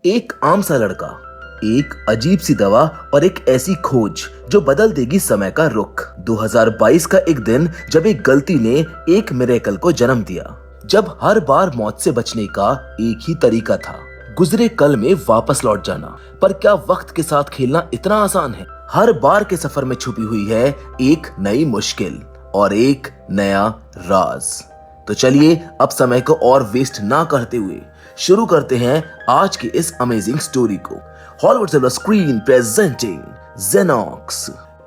एक आम सा लड़का, एक अजीब सी दवा और एक ऐसी खोज जो बदल देगी समय का रुख। 2022 का एक दिन जब एक गलती ने एक मिरेकल को जन्म दिया, जब हर बार मौत से बचने का एक ही तरीका था, गुजरे कल में वापस लौट जाना। पर क्या वक्त के साथ खेलना इतना आसान है? हर बार के सफर में छुपी हुई है एक नई मुश्किल और एक नया राज। तो चलिए अब समय को और वेस्ट ना करते हुए शुरू करते हैं आज की इस अमेजिंग स्टोरी को। हॉलीवुड सिल्वर स्क्रीन प्रेजेंटिंग जेनॉक्स।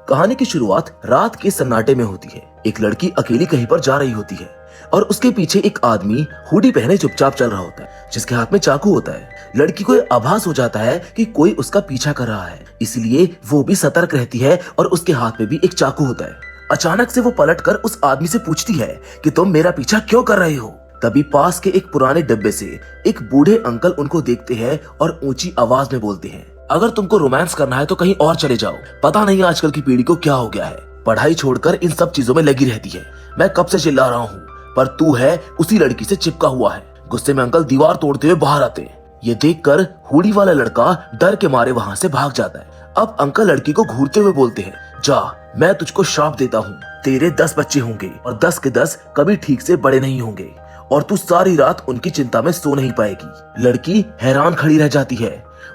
कहानी की शुरुआत रात के सन्नाटे में होती है। एक लड़की अकेली कहीं पर जा रही होती है और उसके पीछे एक आदमी हुडी पहने चुपचाप चल रहा होता है, जिसके हाथ में चाकू होता है। लड़की को आभास हो जाता है कि कोई उसका पीछा कर रहा है, इसलिए वो भी सतर्क रहती है और उसके हाथ में भी एक चाकू होता है। अचानक से वो पलटकर उस आदमी से पूछती है कि तुम मेरा पीछा क्यों कर रहे हो? तभी पास के एक पुराने डिब्बे से एक बूढ़े अंकल उनको देखते हैं और ऊंची आवाज में बोलते हैं, अगर तुमको रोमांस करना है तो कहीं और चले जाओ। पता नहीं आजकल की पीढ़ी को क्या हो गया है, पढ़ाई छोड़कर इन सब चीजों में लगी रहती है। मैं कब से चिल्ला रहा हूँ, पर तू है उसी लड़की से चिपका हुआ है। गुस्से में अंकल दीवार तोड़ते हुए बाहर आते हैं। ये देखकर हुडी वाला लड़का डर के मारे वहाँ से भाग जाता है। अब अंकल लड़की को घूरते हुए बोलते हैं, जा, मैं तुझको श्राप देता हूँ, तेरे 10 बच्चे होंगे और 10 के 10 कभी ठीक से बड़े नहीं होंगे और तू सारी रात उनकी चिंता में सो नहीं पाएगी। लड़की हैरान खड़ी रह जाती है।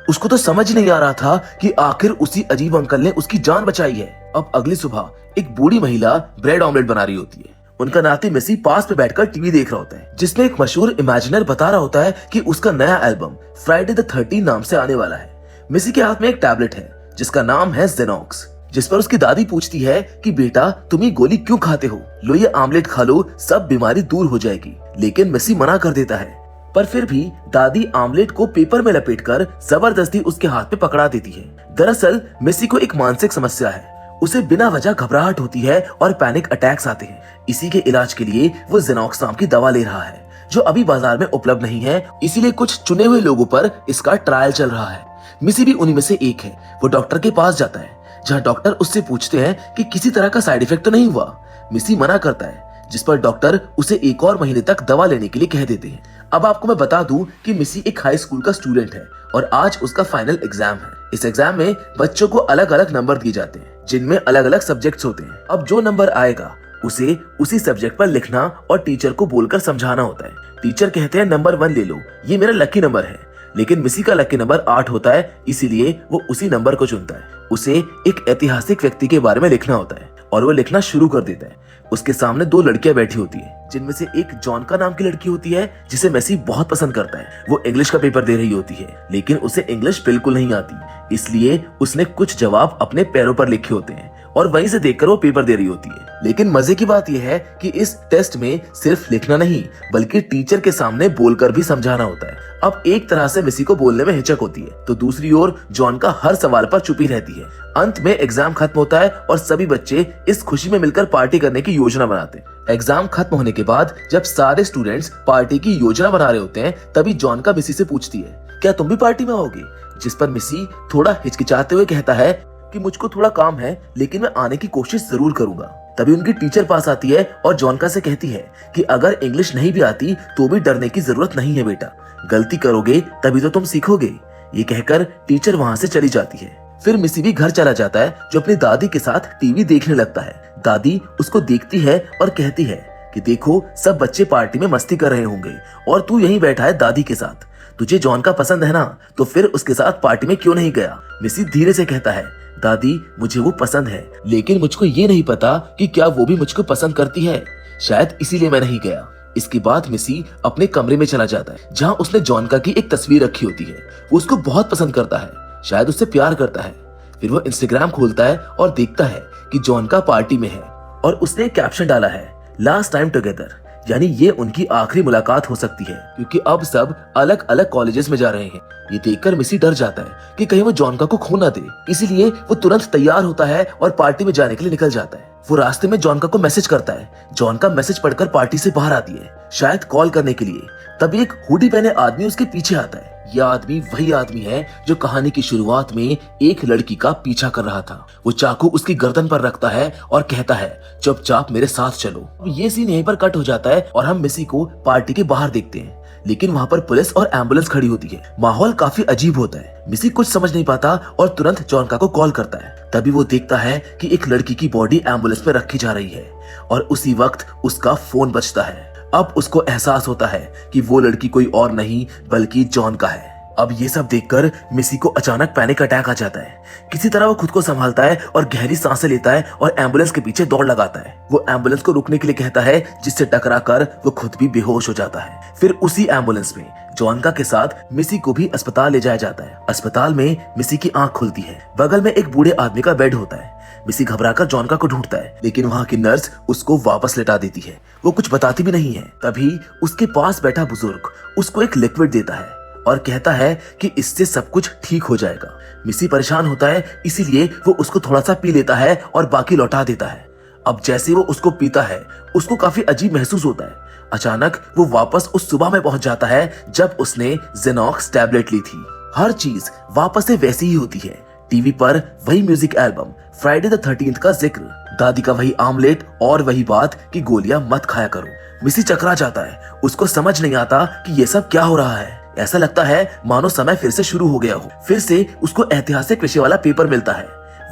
उसको तो समझ नहीं आ रहा था कि आखिर उसी अजीब अंकल ने उसकी जान बचाई है। अब अगली सुबह एक बूढ़ी महिला ब्रेड ऑमलेट बना रही होती है। उनका नाती मिसी पास पे बैठकर टीवी देख रहा होता है, जिसमें एक मशहूर इमेजिनर बता रहा होता है कि उसका नया एल्बम फ्राइडे द 13 नाम से आने वाला है। मिसी के हाथ में एक टैबलेट है जिसका नाम है जेनॉक्स, जिस पर उसकी दादी पूछती है कि बेटा तुम ये गोली क्यों खाते हो? लो ये आमलेट खा लो, सब बीमारी दूर हो जाएगी। लेकिन मिसी मना कर देता है, पर फिर भी दादी आमलेट को पेपर में लपेटकर जबरदस्ती उसके हाथ में पकड़ा देती है। दरअसल मिसी को एक मानसिक समस्या है, उसे बिना वजह घबराहट होती है और पैनिक अटैक्स आते हैं। इसी के इलाज के लिए वो जेनॉक्स नाम की दवा ले रहा है, जो अभी बाजार में उपलब्ध नहीं है, इसीलिए कुछ चुने हुए लोगों पर इसका ट्रायल चल रहा है। मिसी भी उन्हीं में से एक है। वो डॉक्टर के पास जाता है, जहाँ डॉक्टर उससे पूछते हैं कि किसी तरह का साइड इफेक्ट तो नहीं हुआ। मिसी मना करता है, जिस पर डॉक्टर उसे एक और महीने तक दवा लेने के लिए कह देते हैं। अब आपको मैं बता दूं कि मिसी एक हाई स्कूल का स्टूडेंट है और आज उसका फाइनल एग्जाम है। इस एग्जाम में बच्चों को अलग अलग नंबर दिए जाते हैं, जिनमें अलग अलग सब्जेक्ट्स होते हैं। अब जो नंबर आएगा उसे उसी सब्जेक्ट पर लिखना और टीचर को बोलकर समझाना होता है। टीचर कहते हैं नंबर 1 ले लो, ये मेरा लकी नंबर है। लेकिन मिसी का लकी नंबर 8 होता है, इसीलिए वो उसी नंबर को चुनता है। उसे एक ऐतिहासिक व्यक्ति के बारे में लिखना होता है और वो लिखना शुरू कर देता है। उसके सामने 2 लड़कियां बैठी होती है, जिनमें से एक जॉन का नाम की लड़की होती है, जिसे मेसी बहुत पसंद करता है। वो इंग्लिश का पेपर दे रही होती है, लेकिन उसे इंग्लिश बिल्कुल नहीं आती, इसलिए उसने कुछ जवाब अपने पैरों पर लिखे होते हैं और वहीं से देखकर वो पेपर दे रही होती है। लेकिन मजे की बात यह है कि इस टेस्ट में सिर्फ लिखना नहीं, बल्कि टीचर के सामने बोलकर भी समझाना होता है। अब एक तरह से मिसी को बोलने में हिचक होती है, तो दूसरी ओर जॉन का हर सवाल पर चुपी रहती है। अंत में एग्जाम खत्म होता है और सभी बच्चे इस खुशी में मिलकर पार्टी करने की योजना बनाते हैं। एग्जाम खत्म होने के बाद जब सारे स्टूडेंट्स पार्टी की योजना बना रहे होते हैं, तभी जॉन का मिसी से पूछती है, क्या तुम भी पार्टी में आओगे? जिस पर मिसी थोड़ा हिचकिचाते हुए कहता है कि मुझको थोड़ा काम है, लेकिन मैं आने की कोशिश जरूर करूंगा। तभी उनकी टीचर पास आती है और जॉन का से कहती है कि अगर इंग्लिश नहीं भी आती तो भी डरने की जरूरत नहीं है बेटा, गलती करोगे तभी तो तुम सीखोगे। ये कहकर टीचर वहाँ से चली जाती है। फिर मिसी भी घर चला जाता है, जो अपनी दादी के साथ टीवी देखने लगता है। दादी उसको देखती है और कहती है कि देखो सब बच्चे पार्टी में मस्ती कर रहे होंगे और तू यहीं बैठा है दादी के साथ। तुझे जॉन का पसंद है ना, तो फिर उसके साथ पार्टी में क्यों नहीं गया? मिसी धीरे से कहता है, दादी मुझे वो पसंद है, लेकिन मुझको ये नहीं पता कि क्या वो भी मुझको पसंद करती है, शायद इसीलिए मैं नहीं गया। इसके बाद मिसी अपने कमरे में चला जाता है, जहाँ उसने जॉन का की एक तस्वीर रखी होती है। वो उसको बहुत पसंद करता है, शायद उससे प्यार करता है। फिर वो इंस्टाग्राम खोलता है और देखता है कि जॉन का पार्टी में है और उसने कैप्शन डाला है, लास्ट टाइम टुगेदर, यानी ये उनकी आखिरी मुलाकात हो सकती है, क्योंकि अब सब अलग अलग कॉलेजेस में जा रहे हैं। ये देखकर मिसी डर जाता है कि कहीं वो जॉन का को खो ना दे, इसीलिए वो तुरंत तैयार होता है और पार्टी में जाने के लिए निकल जाता है। वो रास्ते में जॉन का को मैसेज करता है। जॉन का मैसेज पढ़कर पार्टी से बाहर आती है, शायद कॉल करने के लिए। तभी एक हुडी पहने आदमी उसके पीछे आता है। यह आदमी वही आदमी है जो कहानी की शुरुआत में एक लड़की का पीछा कर रहा था। वो चाकू उसकी गर्दन पर रखता है और कहता है, चुपचाप मेरे साथ चलो। ये सीन यहीं पर कट हो जाता है और हम मिसी को पार्टी के बाहर देखते हैं, लेकिन वहाँ पर पुलिस और एम्बुलेंस खड़ी होती है। माहौल काफी अजीब होता है। मिसी कुछ समझ नहीं पाता और तुरंत जॉनका को कॉल करता है। तभी वो देखता है कि एक लड़की की बॉडी एम्बुलेंस में रखी जा रही है और उसी वक्त उसका फोन बजता है। अब उसको एहसास होता है कि वो लड़की कोई और नहीं बल्कि जॉनका है। अब ये सब देखकर मिसी को अचानक पैनिक अटैक आ जाता है। किसी तरह वो खुद को संभालता है और गहरी सांसें लेता है और एम्बुलेंस के पीछे दौड़ लगाता है। वो एम्बुलेंस को रुकने के लिए कहता है, जिससे टकराकर वो खुद भी बेहोश हो जाता है। फिर उसी एम्बुलेंस में जॉनका के साथ मिसी को भी अस्पताल ले जाया जाता है। अस्पताल में मिसी की आंख खुलती है। बगल में एक बूढ़े आदमी का बेड होता है। मिसी घबराकर जॉनका को ढूंढता है, लेकिन वहाँ की नर्स उसको वापस लेटा देती है। वो कुछ बताती भी नहीं है। तभी उसके पास बैठा बुजुर्ग उसको एक लिक्विड देता है और कहता है कि इससे सब कुछ ठीक हो जाएगा। मिसी परेशान होता है, इसीलिए वो उसको थोड़ा सा पी लेता है और बाकी लौटा देता है। अब जैसे वो उसको पीता है, उसको काफी अजीब महसूस होता है। अचानक वो वापस उस सुबह में पहुंच जाता है जब उसने जेनॉक्स टैबलेट ली थी। हर चीज वापस से वैसी ही होती है। टीवी पर वही music album Friday the 13th का जिक्र, दादी का वही आमलेट और वही बात कि गोलियां मत खाया करो। मिसी चकरा जाता है। उसको समझ नहीं आता कि ये सब क्या हो रहा है। ऐसा लगता है मानो समय फिर से शुरू हो गया हो। फिर से उसको ऐतिहासिक विषय वाला पेपर मिलता है,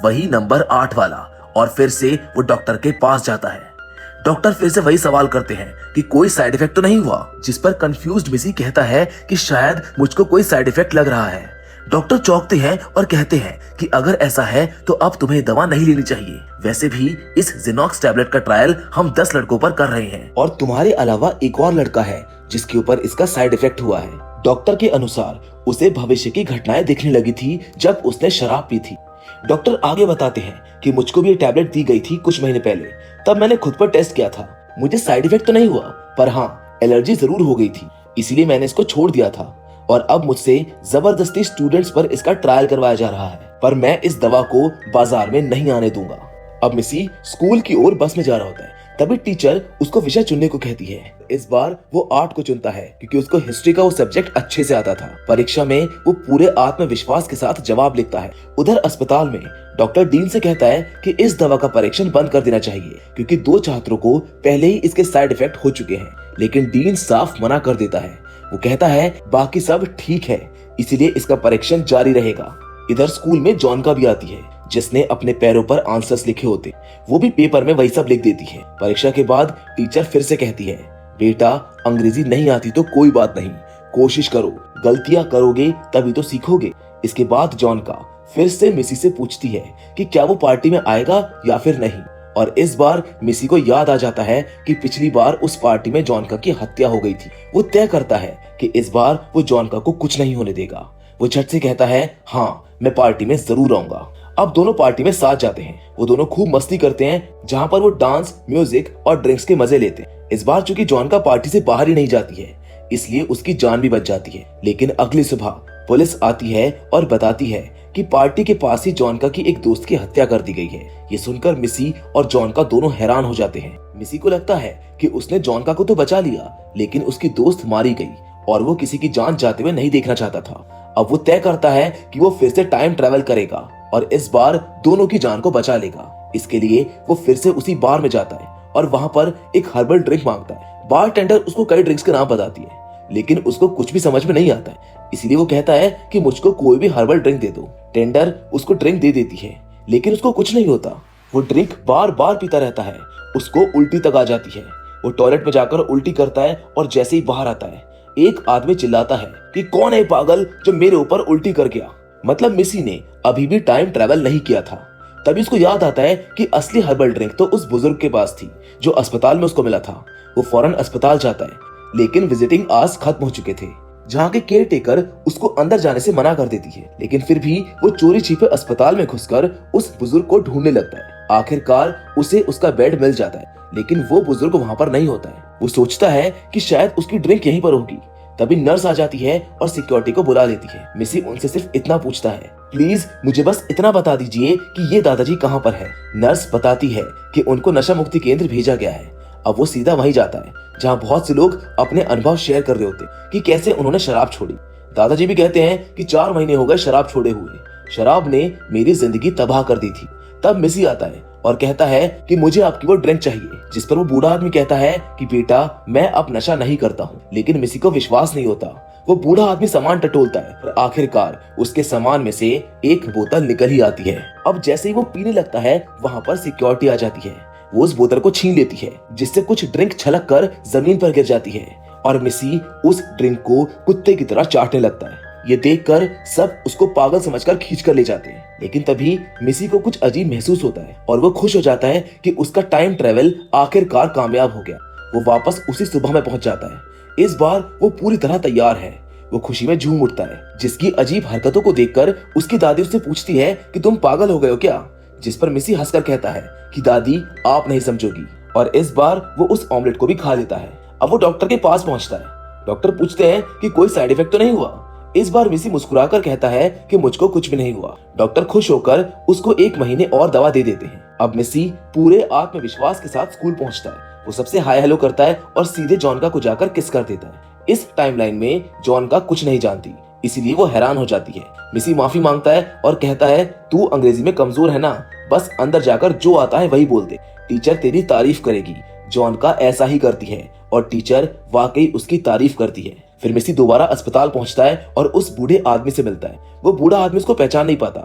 वही नंबर 8 वाला, और फिर से वो डॉक्टर के पास जाता है। डॉक्टर फिर से वही सवाल करते हैं कि कोई साइड इफेक्ट तो नहीं हुआ, जिस पर कंफ्यूज्ड मिसी कहता है कि शायद मुझको कोई साइड इफेक्ट लग रहा है। डॉक्टर चौंकते हैं और कहते हैं कि अगर ऐसा है तो अब तुम्हें दवा नहीं लेनी चाहिए। वैसे भी इस जेनॉक्स टैबलेट का ट्रायल हम 10 लड़कों पर कर रहे हैं और तुम्हारे अलावा एक और लड़का है जिसके ऊपर इसका साइड इफेक्ट हुआ है। डॉक्टर के अनुसार उसे भविष्य की घटनाएं दिखने लगी थी जब उसने शराब पी थी। डॉक्टर आगे बताते हैं कि मुझको भी ये टैबलेट दी गई थी कुछ महीने पहले। तब मैंने खुद पर टेस्ट किया था। मुझे साइड इफेक्ट तो नहीं हुआ, पर हाँ एलर्जी जरूर हो गई थी, इसीलिए मैंने इसको छोड़ दिया था। और अब मुझसे जबरदस्ती स्टूडेंट्स पर इसका ट्रायल करवाया जा रहा है, पर मैं इस दवा को बाजार में नहीं आने दूंगा। अब मिसी स्कूल की ओर बस में जा रहा होता है। तभी टीचर उसको विषय चुनने को कहती है। इस बार वो आर्ट को चुनता है क्योंकि उसको हिस्ट्री का वो सब्जेक्ट अच्छे से आता था। परीक्षा में वो पूरे आत्मविश्वास के साथ जवाब लिखता है। उधर अस्पताल में डॉक्टर डीन से कहता है कि इस दवा का परीक्षण बंद कर देना चाहिए क्योंकि 2 छात्रों को पहले ही इसके साइड इफेक्ट हो चुके हैं। लेकिन डीन साफ मना कर देता है। वो कहता है बाकी सब ठीक है, इसीलिए इसका परीक्षण जारी रहेगा। इधर स्कूल में जॉनका भी आती है, जिसने अपने पैरों पर आंसर्स लिखे होते। वो भी पेपर में वही सब लिख देती है। परीक्षा के बाद टीचर फिर से कहती है, बेटा अंग्रेजी नहीं आती तो कोई बात नहीं, कोशिश करो, गलतियां करोगे तभी तो सीखोगे। इसके बाद जॉनका फिर से मिसी से पूछती है कि क्या वो पार्टी में आएगा या फिर नहीं। और इस बार मिसी को याद आ जाता है कि पिछली बार उस पार्टी में जॉनका की हत्या हो गई थी। वो तय करता है कि इस बार वो जॉनका को कुछ नहीं होने देगा। वो झट से कहता है, हाँ मैं पार्टी में जरूर आऊंगा। अब दोनों पार्टी में साथ जाते हैं। वो दोनों खूब मस्ती करते हैं, जहाँ पर वो डांस, म्यूजिक और ड्रिंक्स के मजे लेते हैं। इस बार चूंकि जॉनका पार्टी से बाहर ही नहीं जाती है, इसलिए उसकी जान भी बच जाती है। लेकिन अगली सुबह पुलिस आती है और बताती है कि पार्टी के पास ही जॉनका की एक दोस्त की हत्या कर दी गई है। ये सुनकर मिसी और जॉनका दोनों हैरान हो जाते हैं। मिसी को लगता है कि उसने जॉनका को तो बचा लिया, लेकिन उसकी दोस्त मारी गई और वो किसी की जान जाते हुए नहीं देखना चाहता था। अब वो तय करता है कि वो फिर से टाइम ट्रेवल करेगा और इस बार दोनों की जान को बचा लेगा। इसके लिए वो फिर से उसी बार में जाता है और वहाँ पर एक हर्बल ड्रिंक मांगता है। बारटेंडर उसको कई ड्रिंक्स के नाम बताती है, लेकिन उसको कुछ भी समझ में नहीं आता है, इसलिए वो कहता है कि मुझको कोई भी हर्बल ड्रिंक दे दो। टेंडर उसको ड्रिंक दे देती है, लेकिन उसको कुछ नहीं होता। वो ड्रिंक बार बार पीता रहता है। उसको उल्टी तक आ जाती है। वो टॉयलेट में जाकर उल्टी करता है और जैसे ही बाहर आता है, एक आदमी चिल्लाता है कि कौन है पागल जो मेरे ऊपर उल्टी कर गया। मतलब मिसी ने अभी भी टाइम ट्रेवल नहीं किया था। तभी उसको याद आता है कि असली हर्बल ड्रिंक तो उस बुजुर्ग के पास थी जो अस्पताल में उसको मिला था। वो फौरन अस्पताल जाता है, लेकिन विजिटिंग आवर्स खत्म हो चुके थे। जहाँ के केयर टेकर उसको अंदर जाने से मना कर देती है, लेकिन फिर भी वो चोरी छिपे अस्पताल में घुसकर उस बुजुर्ग को ढूंढने लगता है। आखिरकार उसे उसका बेड मिल जाता है, लेकिन वो बुजुर्ग वहाँ पर नहीं होता है। वो सोचता है कि शायद उसकी ड्रिंक यहीं पर होगी। तभी नर्स आ जाती है और सिक्योरिटी को बुला लेती है। मिसी उनसे सिर्फ इतना पूछता है, प्लीज मुझे बस इतना बता दीजिए कि ये दादाजी कहाँ पर है। नर्स बताती है कि उनको नशा मुक्ति केंद्र भेजा गया है। अब वो सीधा वहीं जाता है जहाँ बहुत से लोग अपने अनुभव शेयर कर रहे होते कि कैसे उन्होंने शराब छोड़ी। दादाजी भी कहते हैं कि 4 महीने हो गए शराब छोड़े हुए। शराब ने मेरी जिंदगी तबाह कर दी थी। तब मिसी आता है और कहता है कि मुझे आपकी वो ड्रिंक चाहिए। जिस पर वो बूढ़ा आदमी कहता है कि बेटा मैं अब नशा नहीं करता हूँ। लेकिन मिसी को विश्वास नहीं होता। वो बूढ़ा आदमी सामान टटोलता है और आखिरकार उसके सामान में से एक बोतल निकल ही आती है। अब जैसे ही वो पीने लगता है वहाँ पर सिक्योरिटी आ जाती है। वो उस बोतल को छीन लेती है जिससे कुछ ड्रिंक छलक कर जमीन पर गिर जाती है और मिसी उस ड्रिंक को कुत्ते की तरह चाटने लगता है। ये देखकर सब उसको पागल समझकर खींच कर ले जाते हैं। लेकिन तभी मिसी को कुछ अजीब महसूस होता है और वो खुश हो जाता है कि उसका टाइम ट्रेवल आखिरकार कामयाब हो गया। वो वापस उसी सुबह में पहुंच जाता है। इस बार वो पूरी तरह तैयार है। वो खुशी में झूम उठता है। जिसकी अजीब हरकतों को देखकर उसकी दादी उससे पूछती है कि तुम पागल हो गए हो क्या? जिस पर मिसी हंसकर कहता है कि दादी आप नहीं समझोगी। और इस बार वो उस ऑमलेट को भी खा लेता है। अब वो डॉक्टर के पास पहुंचता है। डॉक्टर पूछते हैं कि कोई साइड इफेक्ट तो नहीं हुआ? इस बार मिसी मुस्कुराकर कहता है कि मुझको कुछ भी नहीं हुआ। डॉक्टर खुश होकर उसको 1 महीने और दवा दे देते हैं। अब मिसी पूरे आत्मविश्वास के साथ स्कूल पहुंचता है। वो सबसे हाय हेलो करता है और सीधे जॉन को जाकर किस कर देता है। इस टाइमलाइन में जॉन का कुछ नहीं जानती, इसीलिए वो हैरान हो जाती है। मिसी माफी मांगता है और कहता है तू अंग्रेजी में कमजोर है ना, बस अंदर जाकर जो आता है वही बोल दे, टीचर तेरी तारीफ करेगी। जॉन का ऐसा ही करती है और टीचर वाकई उसकी तारीफ करती है। फिर मिसी दोबारा अस्पताल पहुंचता है और उस बूढ़े आदमी से मिलता है। वो बूढ़ा आदमी उसको पहचान नहीं पाता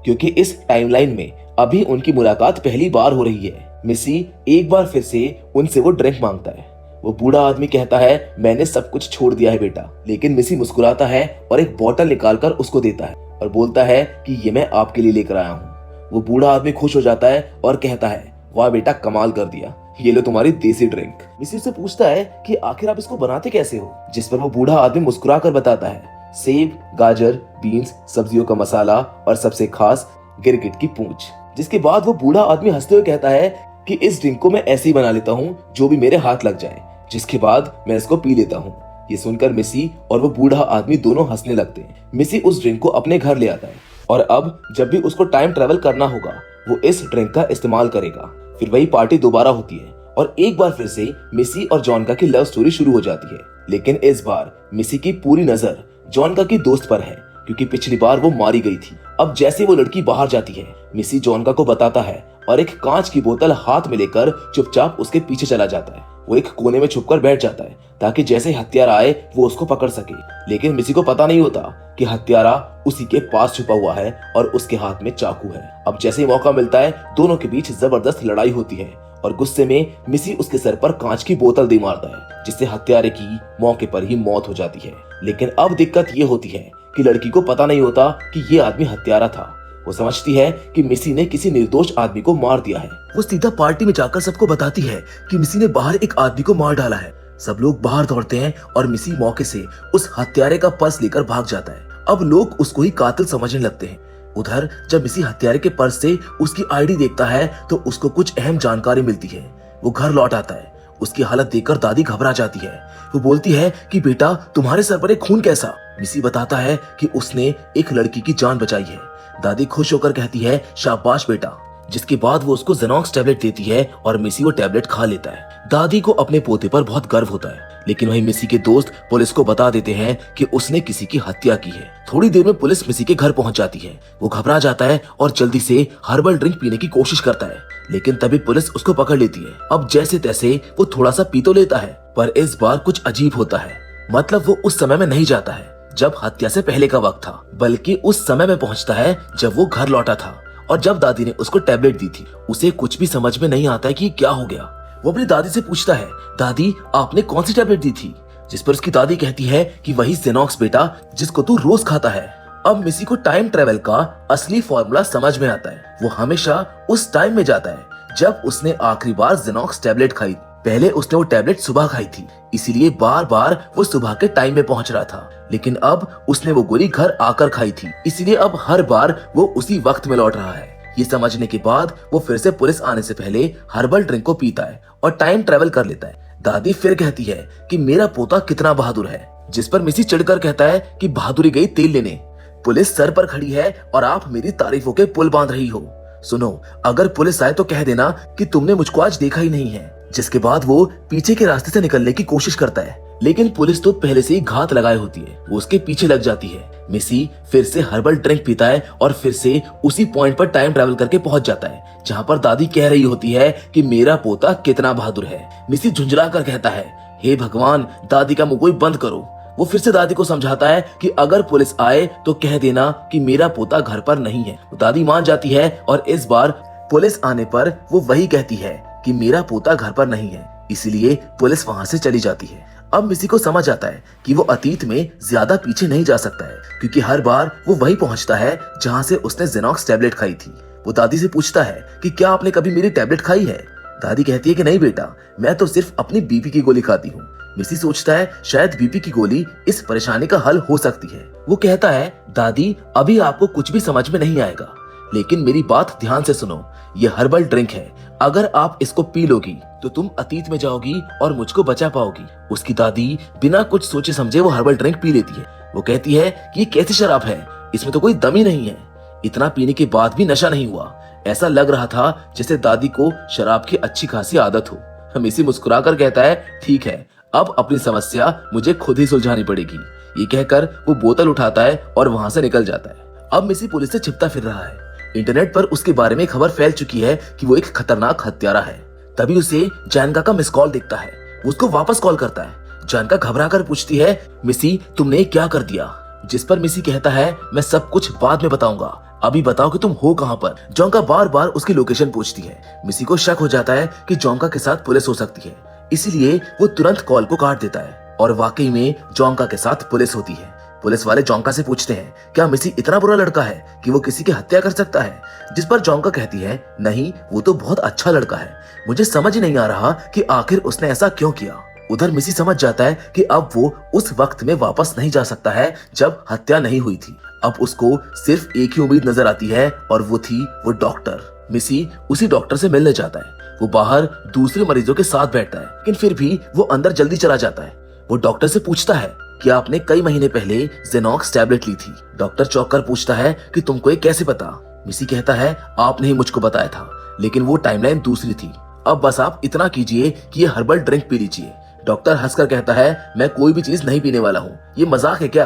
क्योंकि इस टाइमलाइन में अभी उनकी मुलाकात पहली बार हो रही है। मिसी एक बार फिर से उनसे वो ड्रिंक मांगता है। वो बूढ़ा आदमी कहता है मैंने सब कुछ छोड़ दिया है बेटा। लेकिन मिसी मुस्कुराता है और एक बोतल निकालकर उसको देता है और बोलता है कि ये मैं आपके लिए लेकर आया हूँ। वो बूढ़ा आदमी खुश हो जाता है और कहता है वाह बेटा कमाल कर दिया, ये लो तुम्हारी देसी ड्रिंक। मिसी से पूछता है कि आखिर आप इसको बनाते कैसे हो? जिस पर वो बूढ़ा आदमी मुस्कुरा कर बताता है सेब, गाजर, बीन्स, सब्जियों का मसाला और सबसे खास गिरगिट की पूंछ। जिसके बाद वो बूढ़ा आदमी हंसते हुए कहता है कि इस ड्रिंक को मैं ऐसे ही बना लेता हूँ जो भी मेरे हाथ लग जाए, जिसके बाद मैं इसको पी लेता हूँ। ये सुनकर मिसी और वो बूढ़ा आदमी दोनों हंसने लगते हैं। मिसी उस ड्रिंक को अपने घर ले आता है और अब जब भी उसको टाइम ट्रेवल करना होगा वो इस ड्रिंक का इस्तेमाल करेगा। फिर वही पार्टी दोबारा होती है और एक बार फिर से मिसी और जॉन की लव स्टोरी शुरू हो जाती है। लेकिन इस बार मिसी की पूरी नजर जॉन की दोस्त पर है क्योंकि पिछली बार वो मारी गई थी। अब जैसे वो लड़की बाहर जाती है मिसी जॉन को बताता है और एक कांच की बोतल हाथ में लेकर चुपचाप उसके पीछे चला जाता है। वो एक कोने में छुपकर बैठ जाता है ताकि जैसे हत्यारा आए वो उसको पकड़ सके। लेकिन मिसी को पता नहीं होता कि हत्यारा उसी के पास छुपा हुआ है और उसके हाथ में चाकू है। अब जैसे ही मौका मिलता है दोनों के बीच जबरदस्त लड़ाई होती है और गुस्से में मिसी उसके सर पर कांच की बोतल दे मारता है जिससे हत्यारे की मौके पर ही मौत हो जाती है। लेकिन अब दिक्कत ये होती है कि लड़की को पता नहीं होता कि ये आदमी हत्यारा था। वो समझती है कि मिसी ने किसी निर्दोष आदमी को मार दिया है। वो सीधा पार्टी में जाकर सबको बताती है कि मिसी ने बाहर एक आदमी को मार डाला है। सब लोग बाहर दौड़ते हैं और मिसी मौके से उस हत्यारे का पर्स लेकर भाग जाता है। अब लोग उसको ही कातिल समझने लगते हैं। उधर जब मिसी हत्यारे के पर्स से उसकी आईडी देखता है तो उसको कुछ अहम जानकारी मिलती है। वो घर लौट आता है। उसकी हालत देखकर दादी घबरा जाती है। वो बोलती है कि बेटा तुम्हारे सर पर एक खून कैसा? मिसी बताता है कि उसने एक लड़की की जान बचाई है। दादी खुश होकर कहती है शाबाश बेटा। जिसके बाद वो उसको जेनॉक्स टैबलेट देती है और मिसी वो टैबलेट खा लेता है। दादी को अपने पोते पर बहुत गर्व होता है। लेकिन वही मिसी के दोस्त पुलिस को बता देते हैं कि उसने किसी की हत्या की है। थोड़ी देर में पुलिस मिसी के घर पहुंच जाती है। वो घबरा जाता है और जल्दी से हर्बल ड्रिंक पीने की कोशिश करता है। लेकिन तभी पुलिस उसको पकड़ लेती है। अब जैसे तैसे वो थोड़ा सा पी तो लेता है पर इस बार कुछ अजीब होता है। मतलब वो उस समय में नहीं जाता है जब हत्या से पहले का वक्त था, बल्कि उस समय में पहुंचता है जब वो घर लौटा था और जब दादी ने उसको टैबलेट दी थी। उसे कुछ भी समझ में नहीं आता है कि क्या हो गया। वो अपनी दादी से पूछता है दादी आपने कौन सी टैबलेट दी थी? जिस पर उसकी दादी कहती है कि वही जेनॉक्स बेटा जिसको तू रोज खाता है। अब मिसी को टाइम ट्रेवल का असली फॉर्मूला समझ में आता है। वो हमेशा उस टाइम में जाता है जब उसने आखिरी बार जेनॉक्स टैबलेट खाई। पहले उसने वो टैबलेट सुबह खाई थी, इसीलिए बार बार वो सुबह के टाइम में पहुंच रहा था। लेकिन अब उसने वो गोली घर आकर खाई थी, इसलिए अब हर बार वो उसी वक्त में लौट रहा है। ये समझने के बाद वो फिर से पुलिस आने से पहले हर्बल ड्रिंक को पीता है और टाइम ट्रेवल कर लेता है। दादी फिर कहती है कि मेरा पोता कितना बहादुर है। जिस पर मिसी चिढ़कर कहता है कि बहादुरी गई तेल लेने। पुलिस सर पर खड़ी है और आप मेरी तारीफों के पुल बांध रही हो। सुनो, अगर पुलिस आए तो कह देना कि तुमने मुझको आज देखा ही नहीं है। जिसके बाद वो पीछे के रास्ते से निकलने की कोशिश करता है, लेकिन पुलिस तो पहले से ही घात लगाए होती है। वो उसके पीछे लग जाती है। मिसी फिर से हर्बल ड्रिंक पीता है और फिर से उसी पॉइंट पर टाइम ट्रैवल करके पहुंच जाता है जहां पर दादी कह रही होती है कि मेरा पोता कितना बहादुर है। मिसी झुंझला कर कहता है, हे भगवान, दादी का मुंह कोई बंद करो। वो फिर से दादी को समझाता है कि अगर पुलिस आए तो कह देना कि मेरा पोता घर पर नहीं है। तो दादी मान जाती है और इस बार पुलिस आने पर वो वही कहती है कि मेरा पोता घर पर नहीं है, इसलिए पुलिस वहां से चली जाती है। अब मिसी को समझ आता है कि वो अतीत में ज्यादा पीछे नहीं जा सकता है, क्योंकि हर बार वो वही पहुंचता है जहां से उसने जेनॉक्स टैबलेट खाई थी। वो दादी से पूछता है कि क्या आपने कभी मेरी टैबलेट खाई है। दादी कहती है कि नहीं बेटा, मैं तो सिर्फ अपनी बीपी की गोली खाती हूँ। मिसी सोचता है शायद बीपी की गोली इस परेशानी का हल हो सकती है। वो कहता है, दादी अभी आपको कुछ भी समझ में नहीं आएगा, लेकिन मेरी बात ध्यान से सुनो। ये हर्बल ड्रिंक है, अगर आप इसको पी लोगी तो तुम अतीत में जाओगी और मुझको बचा पाओगी। उसकी दादी बिना कुछ सोचे समझे वो हर्बल ड्रिंक पी लेती है। वो कहती है कि ये कैसी शराब है, इसमें तो कोई दम ही नहीं है। इतना पीने के बाद भी नशा नहीं हुआ। ऐसा लग रहा था जैसे दादी को शराब की अच्छी खासी आदत हो। मिसी मुस्कुराकर कहता है, ठीक है, अब अपनी समस्या मुझे खुद ही सुलझानी पड़ेगी। ये कहकर वो बोतल उठाता है और वहां से निकल जाता है। अब मिसी पुलिस से छिपता फिर रहा है। इंटरनेट पर उसके बारे में खबर फैल चुकी है कि वो एक खतरनाक हत्यारा है। तभी उसे जानका का मिस कॉल दिखता है। वो उसको वापस कॉल करता है। जानका घबरा कर पूछती है, मिसी तुमने क्या कर दिया। जिस पर मिसी कहता है, मैं सब कुछ बाद में बताऊंगा, अभी बताओ कि तुम हो कहां पर। जोंका बार बार उसकी लोकेशन पूछती है। मिसी को शक हो जाता है कि जोंका के साथ पुलिस हो सकती है, इसलिए वो तुरंत कॉल को काट देता है। और वाकई में जोंका के साथ पुलिस होती है। पुलिस वाले जोंका से पूछते हैं, क्या मिसी इतना बुरा लड़का है कि वो किसी की हत्या कर सकता है। जिस पर जोंका कहती है, नहीं, वो तो बहुत अच्छा लड़का है। मुझे समझ ही नहीं आ रहा कि आखिर उसने ऐसा क्यों किया। उधर मिसी समझ जाता है कि अब वो उस वक्त में वापस नहीं जा सकता है जब हत्या नहीं हुई थी। अब उसको सिर्फ एक ही उम्मीद नजर आती है और वो थी वो डॉक्टर। मिसी उसी डॉक्टर से मिलने जाता है। वो बाहर दूसरे मरीजों के साथ बैठता है, लेकिन फिर भी वो अंदर जल्दी चला जाता है। वो डॉक्टर से पूछता है कि आपने कई महीने पहले जेनॉक्स टैबलेट ली थी। डॉक्टर चौंक कर पूछता है कि तुमको ये कैसे पता। मिसी कहता है, आपने ही मुझको बताया था, लेकिन वो टाइमलाइन दूसरी थी। अब बस आप इतना कीजिए कि ये हर्बल ड्रिंक पी लीजिए। डॉक्टर हंसकर कहता है, मैं कोई भी चीज नहीं पीने वाला हूँ, ये मजाक है क्या।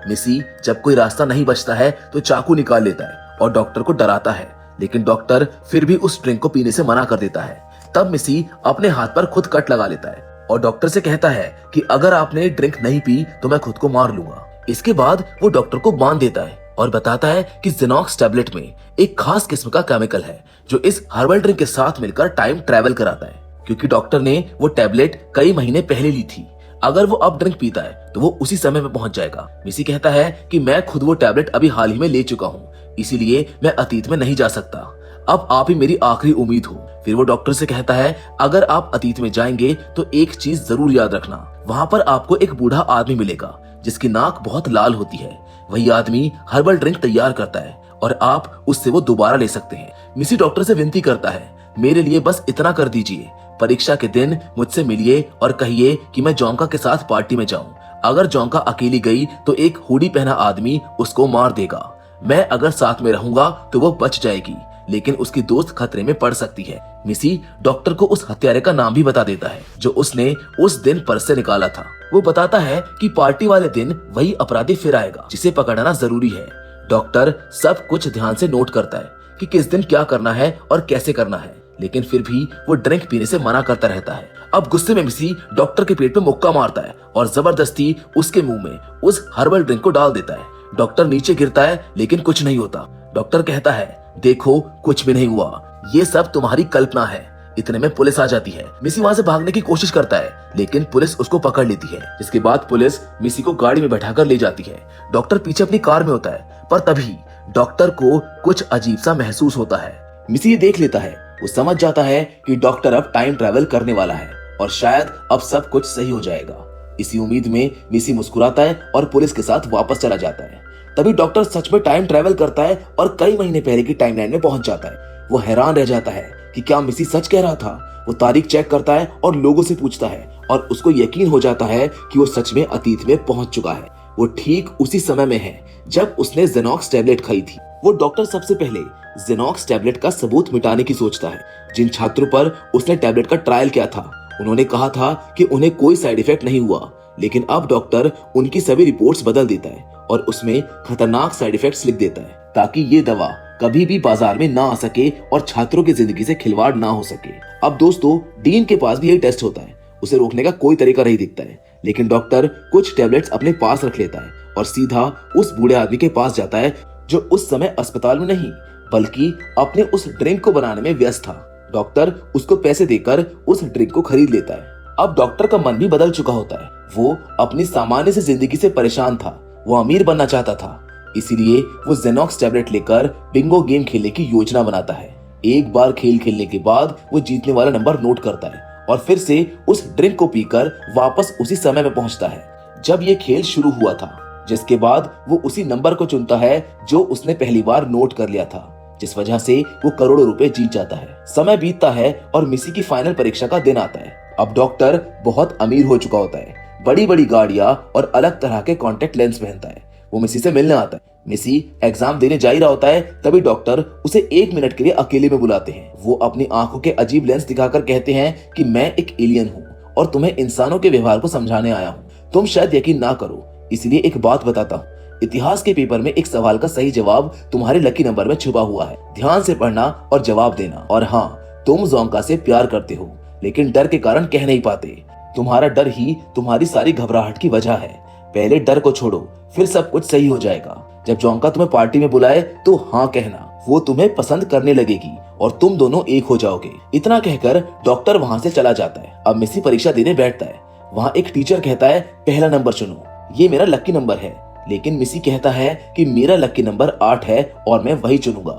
मिसी जब कोई रास्ता नहीं बचता है तो चाकू निकाल लेता है और डॉक्टर को डराता है, लेकिन डॉक्टर फिर भी उस ड्रिंक को पीने से मना कर देता है। तब मिसी अपने हाथ पर खुद कट लगा लेता है और डॉक्टर से कहता है कि अगर आपने ड्रिंक नहीं पी तो मैं खुद को मार लूंगा। इसके बाद वो डॉक्टर को बांध देता है और बताता है कि जेनॉक्स टैबलेट में एक खास किस्म का केमिकल है जो इस हर्बल ड्रिंक के साथ मिलकर टाइम ट्रैवल कराता है, क्योंकि डॉक्टर ने वो टैबलेट कई महीने पहले ली थी। अगर वो अब ड्रिंक पीता है तो वो उसी समय में पहुंच जाएगा। मिसी कहता है कि मैं खुद वो टैबलेट अभी हाल ही में ले चुका हूँ, इसीलिए मैं अतीत में नहीं जा सकता। अब आप ही मेरी आखिरी उम्मीद हो। फिर वो डॉक्टर से कहता है, अगर आप अतीत में जाएंगे तो एक चीज जरूर याद रखना, वहां पर आपको एक बूढ़ा आदमी मिलेगा जिसकी नाक बहुत लाल होती है। वही आदमी हर्बल ड्रिंक तैयार करता है और आप उससे वो दोबारा ले सकते हैं। मिसी डॉक्टर से विनती करता है, मेरे लिए बस इतना कर दीजिए, परीक्षा के दिन मुझसे मिलिए और कहिए कि मैं जोंका के साथ पार्टी में जाऊं। अगर जोंका अकेली गई तो एक हुडी पहना आदमी उसको मार देगा। मैं अगर साथ में रहूंगा तो वो बच जाएगी, लेकिन उसकी दोस्त खतरे में पड़ सकती है। मिसी डॉक्टर को उस हत्यारे का नाम भी बता देता है जो उसने उस दिन पर्स से निकाला था। वो बताता है कि पार्टी वाले दिन वही अपराधी फिर आएगा जिसे पकड़ना जरूरी है। डॉक्टर सब कुछ ध्यान से नोट करता है कि किस दिन क्या करना है और कैसे करना है, लेकिन फिर भी वो ड्रिंक पीने से मना करता रहता है। अब गुस्से में मिसी डॉक्टर के पेट पे मुक्का मारता है और जबरदस्ती उसके मुंह में उस हर्बल ड्रिंक को डाल देता है। डॉक्टर नीचे गिरता है, लेकिन कुछ नहीं होता। डॉक्टर कहता है, देखो कुछ भी नहीं हुआ, ये सब तुम्हारी कल्पना है। इतने में पुलिस आ जाती है। मिसी वहां से भागने की कोशिश करता है, लेकिन पुलिस उसको पकड़ लेती है, जिसके बाद पुलिस मिसी को गाड़ी में बैठाकर ले जाती है। डॉक्टर पीछे अपनी कार में होता है, पर तभी डॉक्टर को कुछ अजीब सा महसूस होता है। मिसी ये देख लेता है। वो समझ जाता है कि डॉक्टर अब टाइम ट्रैवल करने वाला है और शायद अब सब कुछ सही हो जाएगा। इसी उम्मीद में मिसी मुस्कुराता है और पुलिस के साथ वापस चला जाता है। तभी डॉक्टर सच में टाइम ट्रैवल करता है और कई महीने पहले की टाइमलाइन में पहुंच जाता है। वो हैरान रह जाता है कि क्या मिसी सच कह रहा था। वो तारीख चेक करता है और लोगों से पूछता है और उसको यकीन हो जाता है कि वो सच में अतीत में पहुंच चुका है। वो ठीक उसी समय में है जब उसने जेनॉक्स टैबलेट खाई थी। वो डॉक्टर सबसे पहले जेनॉक्स टैबलेट का सबूत मिटाने की सोचता है। जिन छात्रों पर उसने टैबलेट का ट्रायल किया था उन्होंने कहा था कि उन्हें कोई साइड इफेक्ट नहीं हुआ, लेकिन अब डॉक्टर उनकी सभी रिपोर्ट्स बदल देता है और उसमें खतरनाक साइड इफेक्ट्स लिख देता है ताकि ये दवा कभी भी बाजार में ना आ सके और छात्रों की जिंदगी से खिलवाड़ ना हो सके। अब दोस्तों डीन के पास भी यही टेस्ट होता है, उसे रोकने का कोई तरीका नहीं दिखता है, लेकिन डॉक्टर कुछ टैबलेट्स अपने पास रख लेता है और सीधा उस बूढ़े आदमी के पास जाता है जो उस समय अस्पताल में नहीं बल्कि अपने उस ड्रिंक को बनाने में व्यस्त था। डॉक्टर उसको पैसे देकर उस ड्रिंक को खरीद लेता है। अब डॉक्टर का मन भी बदल चुका होता है, वो अपनी सामान्य से जिंदगी से परेशान था, वो अमीर बनना चाहता था, इसीलिए वो जेनॉक्स टैबलेट लेकर बिंगो गेम खेलने की योजना बनाता है। एक बार खेल खेलने के बाद वो जीतने वाला नंबर नोट करता है और फिर से उस ड्रिंक को पीकर वापस उसी समय में पहुंचता है जब ये खेल शुरू हुआ था, जिसके बाद वो उसी नंबर को चुनता है जो उसने पहली बार नोट कर लिया था, जिस वजह से वो करोड़ों रुपए जीत जाता है। समय बीतता है और मिसी की फाइनल परीक्षा का दिन आता है। अब डॉक्टर बहुत अमीर हो चुका होता है, बड़ी बड़ी गाड़ियां और अलग तरह के कॉन्टेक्ट लेंस पहनता है। वो मिसी से मिलने आता है। मिसी एग्जाम देने जा ही रहा होता है, तभी डॉक्टर उसे 1 मिनट के लिए अकेले में बुलाते हैं। वो अपनी आंखों के अजीब लेंस दिखाकर कहते हैं कि मैं एक एलियन हूँ और तुम्हें इंसानों के व्यवहार को समझाने आया हूँ। तुम शायद यकीन ना करो, इसलिए एक बात बताता हूँ। इतिहास के पेपर में एक सवाल का सही जवाब तुम्हारे लकी नंबर में छुपा हुआ है। ध्यान से पढ़ना और जवाब देना। और हाँ, तुम जोंका से प्यार करते हो लेकिन डर के कारण कह नहीं पाते। तुम्हारा डर ही तुम्हारी सारी घबराहट की वजह है। पहले डर को छोड़ो, फिर सब कुछ सही हो जाएगा। जब जोंका तुम्हें पार्टी में बुलाए तो हाँ कहना, वो तुम्हें पसंद करने लगेगी और तुम दोनों एक हो जाओगे। इतना कहकर डॉक्टर वहाँ से चला जाता है। अब मिसी परीक्षा देने बैठता है। वहाँ एक टीचर कहता है पहला नंबर चुनो, ये मेरा लकी नंबर है। लेकिन मिसी कहता है कि मेरा लकी नंबर 8 है और मैं वही चुनूंगा।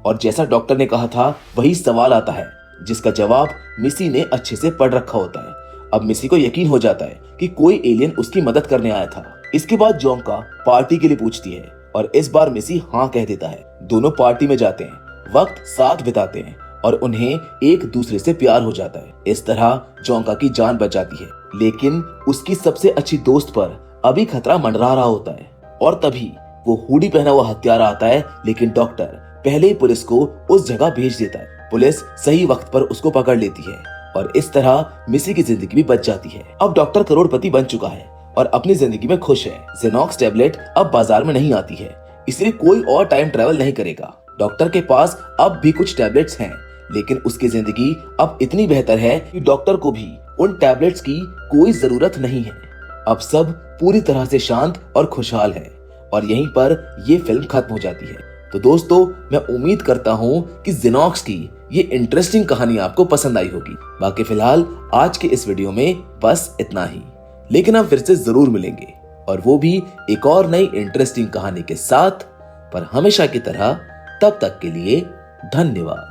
और जैसा डॉक्टर ने कहा था वही सवाल आता है जिसका जवाब मिसी ने अच्छे से पढ़ रखा होता है। अब मिसी को यकीन हो जाता है कि कोई एलियन उसकी मदद करने आया था। इसके बाद जोंका पार्टी के लिए पूछती है और इस बार मिसी हाँ कह देता है। दोनों पार्टी में जाते हैं, वक्त साथ बिताते हैं और उन्हें एक दूसरे से प्यार हो जाता है। इस तरह जोंका की जान बच जाती है, लेकिन उसकी सबसे अच्छी दोस्त पर अभी खतरा मंडरा रहा होता है। और तभी वो हुडी पहना हुआ हत्यारा आता है, लेकिन डॉक्टर पहले ही पुलिस को उस जगह भेज देता है। पुलिस सही वक्त पर उसको पकड़ लेती है और इस तरह मिसी की जिंदगी भी बच जाती है। अब डॉक्टर करोड़पति बन चुका है और अपनी जिंदगी में खुश है। जेनॉक्स टैबलेट अब बाजार में नहीं आती है, इसलिए कोई और टाइम ट्रेवल नहीं करेगा। डॉक्टर के पास अब भी कुछ टैबलेट्स हैं, लेकिन उसकी जिंदगी अब इतनी बेहतर है कि डॉक्टर को भी उन टैबलेट्स की कोई जरूरत नहीं है। अब सब पूरी तरह से शांत और खुशहाल है और यहीं पर ये फिल्म खत्म हो जाती है। तो दोस्तों, मैं उम्मीद करता हूँ कि जेनॉक्स की ये इंटरेस्टिंग कहानी आपको पसंद आई होगी। बाकी फिलहाल आज के इस वीडियो में बस इतना ही, लेकिन हम फिर से जरूर मिलेंगे और वो भी एक और नई इंटरेस्टिंग कहानी के साथ। पर हमेशा की तरह तब तक के लिए धन्यवाद।